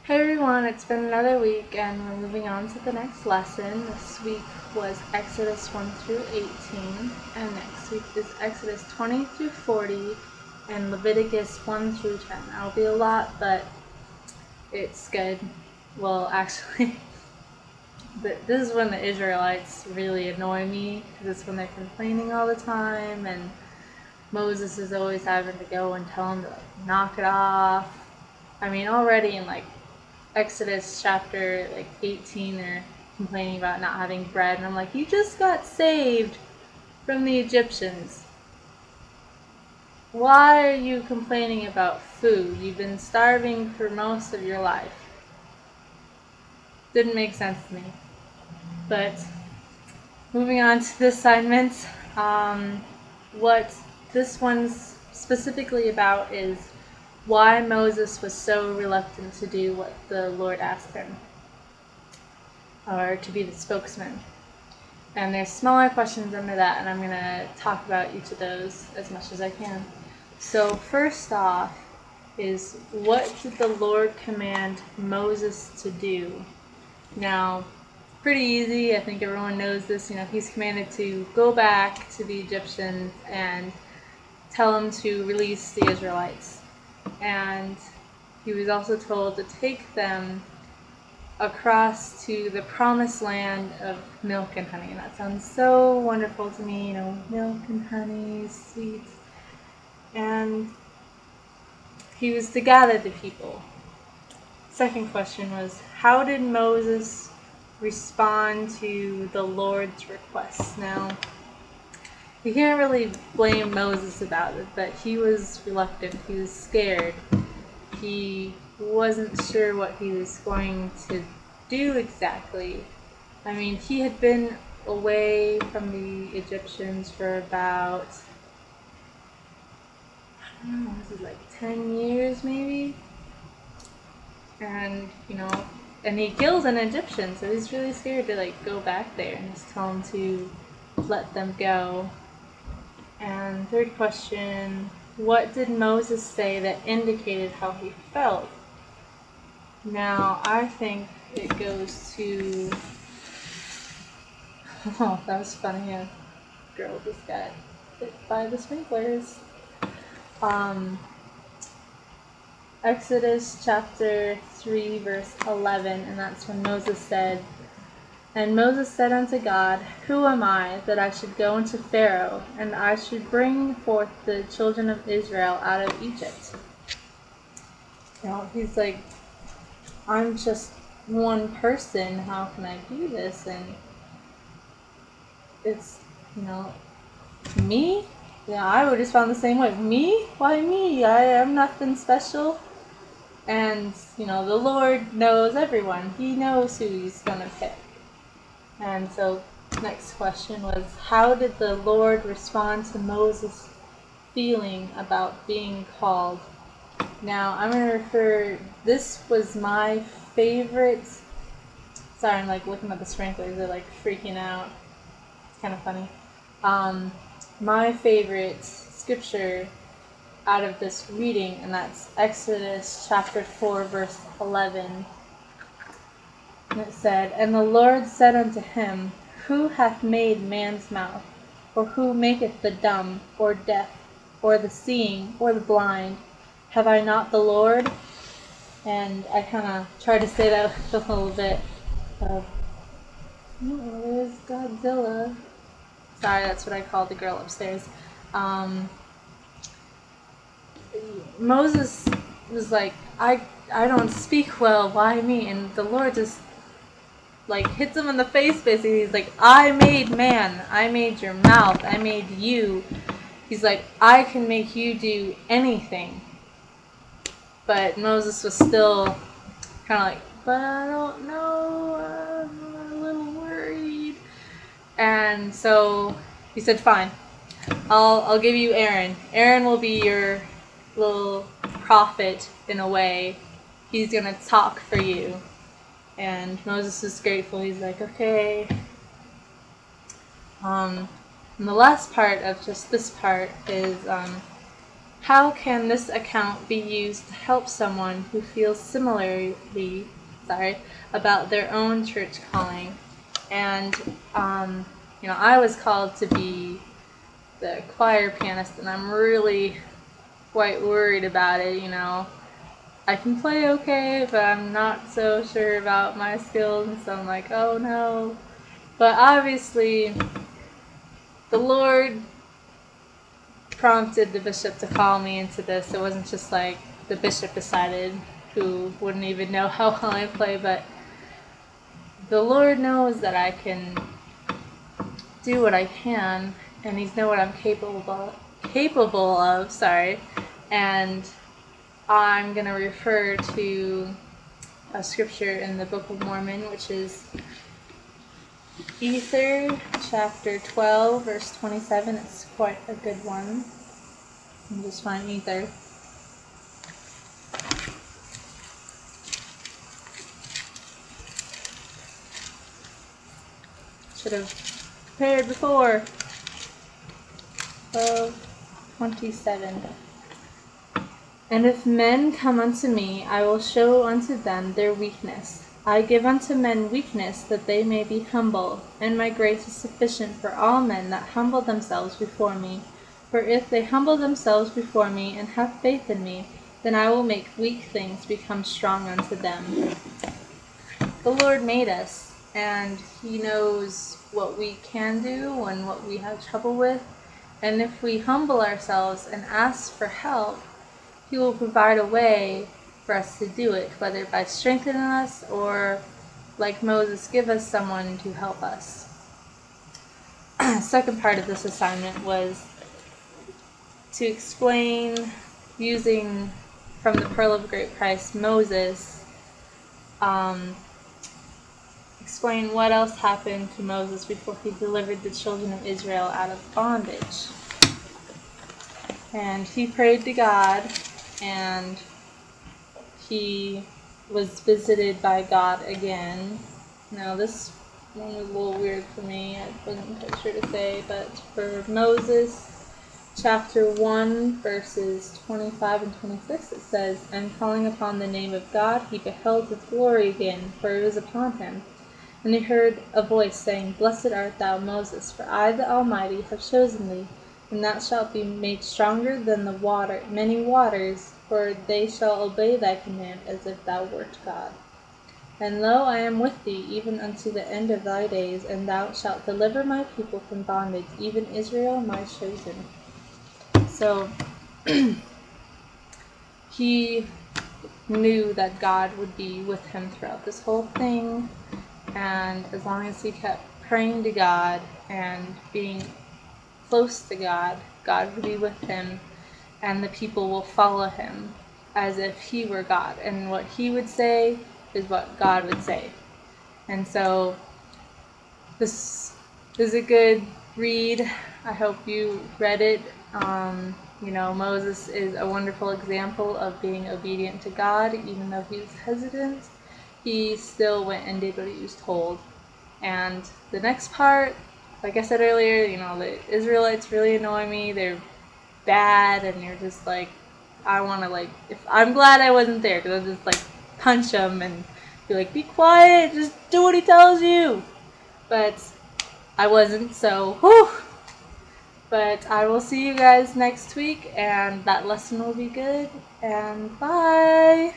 Hey everyone, it's been another week and we're moving on to the next lesson. This week was Exodus 1 through 18 and next week is Exodus 20 through 40 and Leviticus 1 through 10. That'll be a lot, but it's good. Well, actually, this is when the Israelites really annoy me because it's when they're complaining all the time and Moses is always having to go and tell them to knock it off. I mean, already in Exodus chapter 18, they're complaining about not having bread, and I'm like, you just got saved from the Egyptians. Why are you complaining about food? You've been starving for most of your life. Didn't make sense to me. But moving on to the assignment, what this one's specifically about is why Moses was so reluctant to do what the Lord asked him, or to be the spokesman. And there's smaller questions under that, and I'm going to talk about each of those as much as I can. So first off is, what did the Lord command Moses to do? Now, pretty easy. I think everyone knows this. He's commanded to go back to the Egyptians and tell them to release the Israelites. And he was also told to take them across to the promised land of milk and honey. And that sounds so wonderful to me, milk and honey, sweet. And he was to gather the people. Second question was, how did Moses respond to the Lord's request? Now, you can't really blame Moses about it, but he was reluctant. He was scared. He wasn't sure what he was going to do exactly. I mean, he had been away from the Egyptians for about, I don't know, was it 10 years maybe? And, and he kills an Egyptian, so he's really scared to go back there and just tell him to let them go. And third question, what did Moses say that indicated how he felt? Now, I think it goes to... Oh, that was funny. A girl just got hit by the sprinklers. Exodus chapter 3, verse 11, and that's when Moses said, "And Moses said unto God, Who am I, that I should go unto Pharaoh, and I should bring forth the children of Israel out of Egypt?" He's like, I'm just one person, how can I do this? And it's, me? Yeah, I would respond the same way. Me? Why me? I am nothing special. And, the Lord knows everyone. He knows who he's going to pick. And so, next question was, how did the Lord respond to Moses' feeling about being called? Now, I'm going to refer, this was my favorite, sorry, I'm looking at the sprinklers, they're freaking out. It's kind of funny. My favorite scripture out of this reading, and that's Exodus chapter 4, verse 11. And it said, "And the Lord said unto him, Who hath made man's mouth? Or who maketh the dumb, or deaf, or the seeing, or the blind? Have I not the Lord?" And I kind of tried to say that with a little bit of, there's Godzilla. Sorry, that's what I called the girl upstairs. Moses was like, I don't speak well, why me? And the Lord just hits him in the face basically. He's like, I made man, I made your mouth, I made you. He's like, I can make you do anything. But Moses was still kind of but I don't know, I'm a little worried. And so he said, fine, I'll give you Aaron. Aaron will be your little prophet in a way. He's going to talk for you. And Moses is grateful. He's like, okay. And the last part of just this part is how can this account be used to help someone who feels similarly, about their own church calling? And, I was called to be the choir pianist, and I'm really quite worried about it. I can play okay, but I'm not so sure about my skills, and so I'm like, oh no. But obviously, the Lord prompted the bishop to call me into this. It wasn't just like the bishop decided, who wouldn't even know how well I play, but the Lord knows that I can do what I can, and He's know what I'm capable of, and I'm going to refer to a scripture in the Book of Mormon, which is Ether, chapter 12, verse 27. It's quite a good one. I'll just find Ether. Should have prepared before. 12:27. And if men come unto me, I will show unto them their weakness. I give unto men weakness, that they may be humble, and my grace is sufficient for all men that humble themselves before me. For if they humble themselves before me, and have faith in me, then I will make weak things become strong unto them. The Lord made us, and He knows what we can do and what we have trouble with. And if we humble ourselves and ask for help, He will provide a way for us to do it, whether by strengthening us or, like Moses, give us someone to help us. Second part of this assignment was to explain, using from the Pearl of Great Price, Moses, explain what else happened to Moses before he delivered the children of Israel out of bondage. And he prayed to God, and he was visited by God again. Now this one was a little weird for me. I wasn't quite sure to say, but for Moses, chapter 1, verses 25 and 26, it says, And calling upon the name of God, he beheld his glory again, for it was upon him. And he heard a voice saying, Blessed art thou, Moses, for I, the Almighty, have chosen thee, and thou shalt be made stronger than the many waters, for they shall obey thy command, as if thou wert God. And lo, I am with thee, even unto the end of thy days, and thou shalt deliver my people from bondage, even Israel my chosen. So, he knew that God would be with him throughout this whole thing, and as long as he kept praying to God and being close to God, God would be with him, and the people will follow him as if he were God, and what he would say is what God would say. And so this is a good read. I hope you read it. Moses is a wonderful example of being obedient to God. Even though he was hesitant, he still went and did what he was told. And the next part, like I said earlier, the Israelites really annoy me. They're bad, and you're just like, I'm glad I wasn't there, because I'll just punch them and be like, be quiet, just do what he tells you. But I wasn't, so whew. But I will see you guys next week, and that lesson will be good, and bye!